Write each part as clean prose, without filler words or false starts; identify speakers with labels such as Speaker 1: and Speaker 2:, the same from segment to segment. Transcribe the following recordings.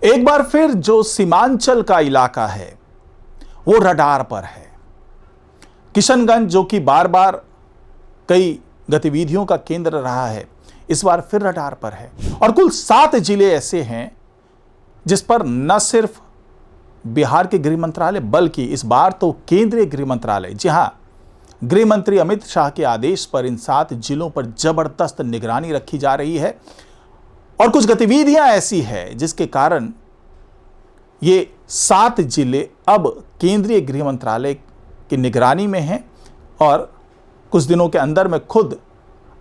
Speaker 1: एक बार फिर जो सीमांचल का इलाका है वो रडार पर है। किशनगंज जो कि बार बार कई गतिविधियों का केंद्र रहा है, इस बार फिर रडार पर है। और कुल 7 जिले ऐसे हैं जिस पर न सिर्फ बिहार के गृह मंत्रालय बल्कि इस बार तो केंद्रीय गृह मंत्रालय, जी हां, गृह मंत्री अमित शाह के आदेश पर इन 7 जिलों पर जबरदस्त निगरानी रखी जा रही है। और कुछ गतिविधियां ऐसी है जिसके कारण ये 7 जिले अब केंद्रीय गृह मंत्रालय की निगरानी में हैं। और कुछ दिनों के अंदर में खुद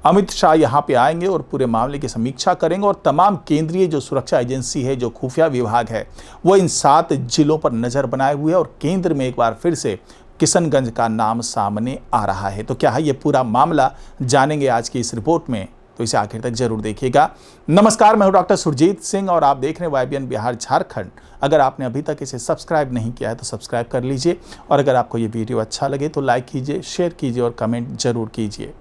Speaker 1: अमित शाह यहां पे आएंगे और पूरे मामले की समीक्षा करेंगे और तमाम केंद्रीय जो सुरक्षा एजेंसी है, जो खुफिया विभाग है, वो इन 7 जिलों पर नजर बनाए हुए है। और केंद्र में एक बार फिर से किशनगंज का नाम सामने आ रहा है। तो क्या है ये पूरा मामला, जानेंगे आज की इस रिपोर्ट में, तो इसे आखिर तक जरूर देखिएगा। नमस्कार, मैं हूं डॉक्टर सुरजीत सिंह और आप देख रहे हैं YBN बिहार झारखंड। अगर आपने अभी तक इसे सब्सक्राइब नहीं किया है तो सब्सक्राइब कर लीजिए और अगर आपको ये वीडियो अच्छा लगे तो लाइक कीजिए, शेयर कीजिए और कमेंट जरूर कीजिए।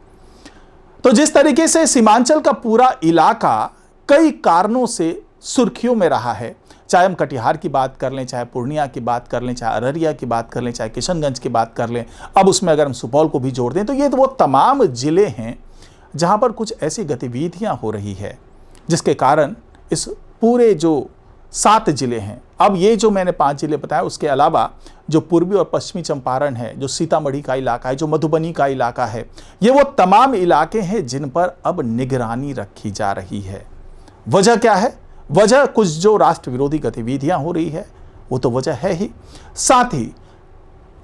Speaker 1: तो जिस तरीके से सीमांचल का पूरा इलाका कई कारणों से सुर्खियों में रहा है, चाहे हम कटिहार की बात कर लें, चाहे पूर्णिया की बात कर लें, चाहे अररिया की बात कर लें, चाहे किशनगंज की बात कर लें, अब उसमें अगर हम सुपौल को भी जोड़ दें तो ये तो वो तमाम जिले हैं जहां पर कुछ ऐसी गतिविधियां हो रही है जिसके कारण इस पूरे जो 7 जिले हैं, अब ये जो मैंने 5 जिले बताया उसके अलावा जो पूर्वी और पश्चिमी चंपारण है, जो सीतामढ़ी का इलाका है, जो मधुबनी का इलाका है, ये वो तमाम इलाके हैं जिन पर अब निगरानी रखी जा रही है। वजह क्या है? वजह कुछ जो राष्ट्र विरोधी गतिविधियां हो रही है वो तो वजह है ही, साथ ही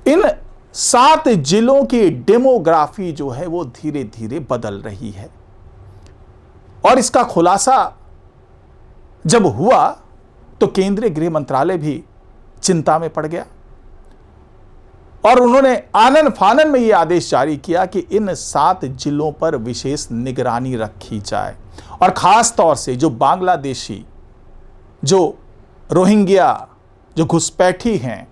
Speaker 1: इन 7 जिलों की डेमोग्राफी जो है वो धीरे धीरे बदल रही है। और इसका खुलासा जब हुआ तो केंद्रीय गृह मंत्रालय भी चिंता में पड़ गया और उन्होंने आनन फानन में यह आदेश जारी किया कि इन 7 जिलों पर विशेष निगरानी रखी जाए और खास तौर से जो बांग्लादेशी, जो रोहिंग्या, जो घुसपैठी हैं,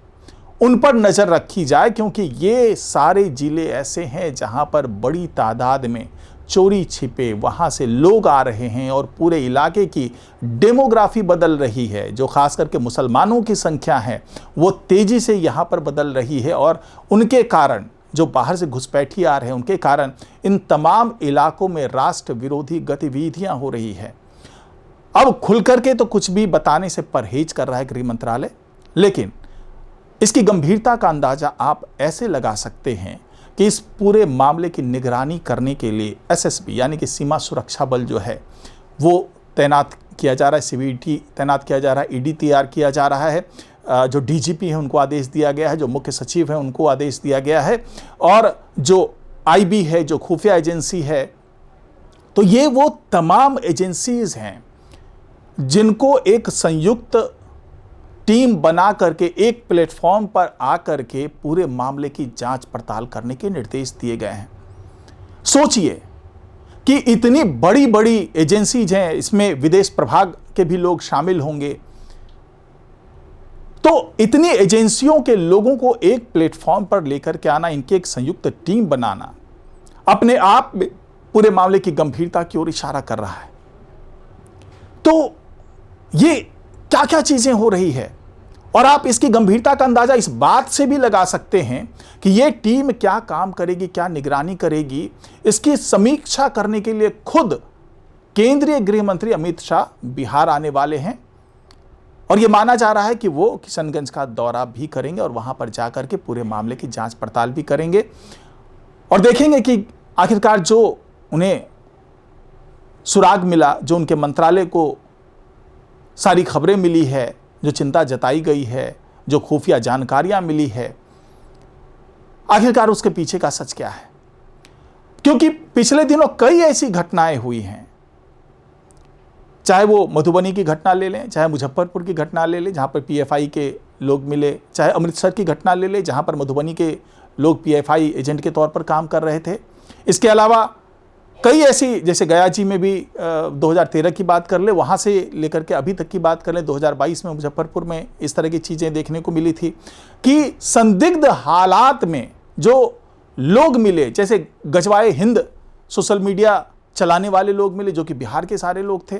Speaker 1: उन पर नजर रखी जाए, क्योंकि ये सारे जिले ऐसे हैं जहां पर बड़ी तादाद में चोरी छिपे वहां से लोग आ रहे हैं और पूरे इलाके की डेमोग्राफी बदल रही है। जो खास करके मुसलमानों की संख्या है वो तेजी से यहां पर बदल रही है और उनके कारण जो बाहर से घुसपैठी आ रहे हैं उनके कारण इन तमाम इलाकों में राष्ट्र विरोधी गतिविधियां हो रही है। अब खुल करके तो कुछ भी बताने से परहेज कर रहा है गृह मंत्रालय, लेकिन इसकी गंभीरता का अंदाजा आप ऐसे लगा सकते हैं कि इस पूरे मामले की निगरानी करने के लिए SSB यानी कि सीमा सुरक्षा बल जो है वो तैनात किया जा रहा है, CBT तैनात किया जा रहा है, ED तैयार किया जा रहा है, जो DGP है उनको आदेश दिया गया है, जो मुख्य सचिव है उनको आदेश दिया गया है और जो IB है, जो खुफिया एजेंसी है। तो ये वो तमाम एजेंसीज हैं जिनको एक संयुक्त टीम बना करके एक प्लेटफॉर्म पर आकर के पूरे मामले की जांच पड़ताल करने के निर्देश दिए गए हैं। सोचिए कि इतनी बड़ी बड़ी एजेंसीज हैं, इसमें विदेश प्रभाग के भी लोग शामिल होंगे, तो इतनी एजेंसियों के लोगों को एक प्लेटफॉर्म पर लेकर के आना, इनकी एक संयुक्त टीम बनाना अपने आप में पूरे मामले की गंभीरता की ओर इशारा कर रहा है। तो ये क्या क्या चीजें हो रही है और आप इसकी गंभीरता का अंदाजा इस बात से भी लगा सकते हैं कि यह टीम क्या काम करेगी, क्या निगरानी करेगी। इसकी समीक्षा करने के लिए खुद केंद्रीय गृह मंत्री अमित शाह बिहार आने वाले हैं और यह माना जा रहा है कि वो किशनगंज का दौरा भी करेंगे और वहां पर जाकर के पूरे मामले की जांच पड़ताल भी करेंगे और देखेंगे कि आखिरकार जो उन्हें सुराग मिला, जो उनके मंत्रालय को सारी खबरें मिली है, जो चिंता जताई गई है, जो खुफिया जानकारियां मिली है, आखिरकार उसके पीछे का सच क्या है। क्योंकि पिछले दिनों कई ऐसी घटनाएं हुई हैं, चाहे वो मधुबनी की घटना ले लें, चाहे मुजफ्फरपुर की घटना ले लें जहां पर PFI के लोग मिले, चाहे अमृतसर की घटना ले लें जहां पर मधुबनी के लोग PFI एजेंट के तौर पर काम कर रहे थे। इसके अलावा कई ऐसी, जैसे गया जी में भी 2013 की बात कर ले, वहाँ से लेकर के अभी तक की बात कर ले, 2022 में मुजफ्फरपुर में इस तरह की चीज़ें देखने को मिली थी कि संदिग्ध हालात में जो लोग मिले, जैसे गजवाए हिंद सोशल मीडिया चलाने वाले लोग मिले जो कि बिहार के सारे लोग थे।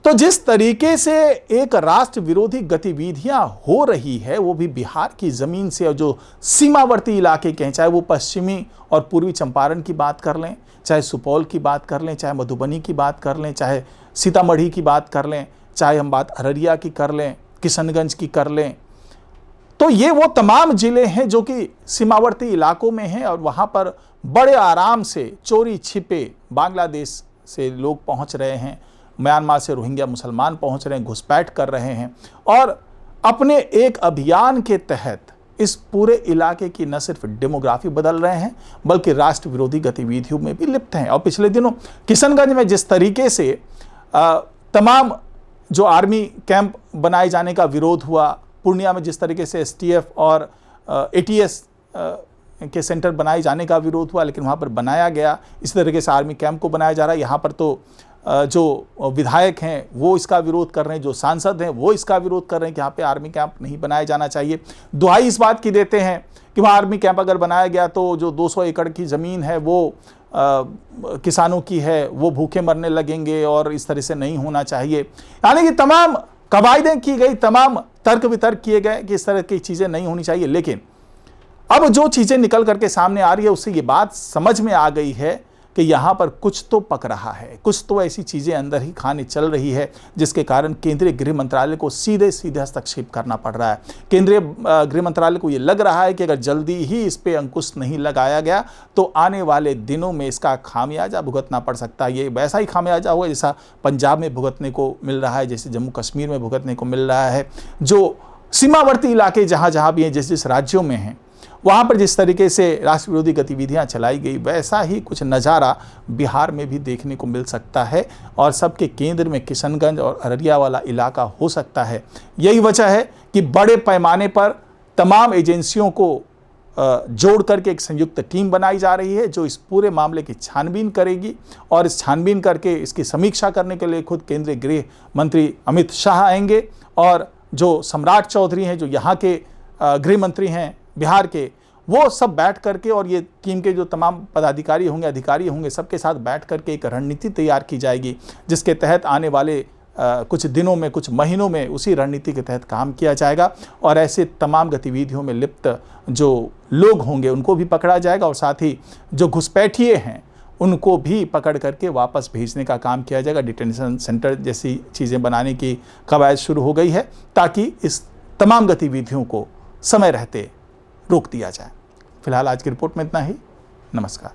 Speaker 1: तो जिस तरीके से एक राष्ट्र विरोधी गतिविधियां हो रही है, वो भी बिहार की जमीन से, और जो सीमावर्ती इलाके के हैं, चाहे वो पश्चिमी और पूर्वी चंपारण की बात कर लें, चाहे सुपौल की बात कर लें, चाहे मधुबनी की बात कर लें, चाहे सीतामढ़ी की बात कर लें, चाहे हम बात अररिया की कर लें, किशनगंज की कर लें, तो ये वो तमाम जिले हैं जो कि सीमावर्ती इलाकों में हैं और वहाँ पर बड़े आराम से चोरी छिपे बांग्लादेश से लोग पहुँच रहे हैं, म्यांमार से रोहिंग्या मुसलमान पहुँच रहे हैं, घुसपैठ कर रहे हैं और अपने एक अभियान के तहत इस पूरे इलाके की न सिर्फ डेमोग्राफी बदल रहे हैं बल्कि राष्ट्र विरोधी गतिविधियों में भी लिप्त हैं। और पिछले दिनों किशनगंज में जिस तरीके से तमाम जो आर्मी कैंप बनाए जाने का विरोध हुआ, पूर्णिया में जिस तरीके से एसटीएफ और एटीएस के सेंटर बनाए जाने का विरोध हुआ, लेकिन वहाँ पर बनाया गया, इस तरीके से आर्मी कैंप को बनाया जा रहा है। यहाँ पर तो जो विधायक हैं वो इसका विरोध कर रहे हैं, जो सांसद हैं वो इसका विरोध कर रहे हैं कि यहाँ पे आर्मी कैंप नहीं बनाया जाना चाहिए। दुहाई इस बात की देते हैं कि वहाँ आर्मी कैंप अगर बनाया गया तो जो 200 एकड़ की ज़मीन है वो किसानों की है, वो भूखे मरने लगेंगे और इस तरह से नहीं होना चाहिए। यानी कि तमाम कवायदें की गई, तमाम तर्क वितर्क किए गए कि इस तरह की चीज़ें नहीं होनी चाहिए। लेकिन अब जो चीज़ें निकल करके सामने आ रही है उससे ये बात समझ में आ गई है कि यहाँ पर कुछ तो पक रहा है, कुछ तो ऐसी चीज़ें अंदर ही खाने चल रही है जिसके कारण केंद्रीय गृह मंत्रालय को सीधे सीधे हस्तक्षेप करना पड़ रहा है। केंद्रीय गृह मंत्रालय को ये लग रहा है कि अगर जल्दी ही इस पर अंकुश नहीं लगाया गया तो आने वाले दिनों में इसका खामियाजा भुगतना पड़ सकता है। ये वैसा ही खामियाजा होगा जैसा पंजाब में भुगतने को मिल रहा है, जैसे जम्मू कश्मीर में भुगतने को मिल रहा है, जो सीमावर्ती इलाके जहाँ जहाँ भी हैं, जिस जिस राज्यों में हैं, वहाँ पर जिस तरीके से राष्ट्र विरोधी गतिविधियाँ चलाई गई, वैसा ही कुछ नज़ारा बिहार में भी देखने को मिल सकता है और सबके केंद्र में किशनगंज और अररिया वाला इलाका हो सकता है। यही वजह है कि बड़े पैमाने पर तमाम एजेंसियों को जोड़ करके एक संयुक्त टीम बनाई जा रही है जो इस पूरे मामले की छानबीन करेगी और इस छानबीन करके इसकी समीक्षा करने के लिए खुद केंद्रीय गृह मंत्री अमित शाह आएंगे और जो सम्राट चौधरी हैं, जो यहाँ के गृह मंत्री हैं बिहार के, वो सब बैठ करके और ये टीम के जो तमाम पदाधिकारी होंगे, अधिकारी होंगे, सबके साथ बैठ करके एक रणनीति तैयार की जाएगी जिसके तहत आने वाले कुछ दिनों में, कुछ महीनों में उसी रणनीति के तहत काम किया जाएगा और ऐसे तमाम गतिविधियों में लिप्त जो लोग होंगे उनको भी पकड़ा जाएगा और साथ ही जो घुसपैठिए हैं उनको भी पकड़ करके वापस भेजने का काम किया जाएगा। डिटेंशन सेंटर जैसी चीज़ें बनाने की कवायद शुरू हो गई है ताकि इस तमाम गतिविधियों को समय रहते रोक दिया जाए। फिलहाल आज की रिपोर्ट में इतना ही। नमस्कार।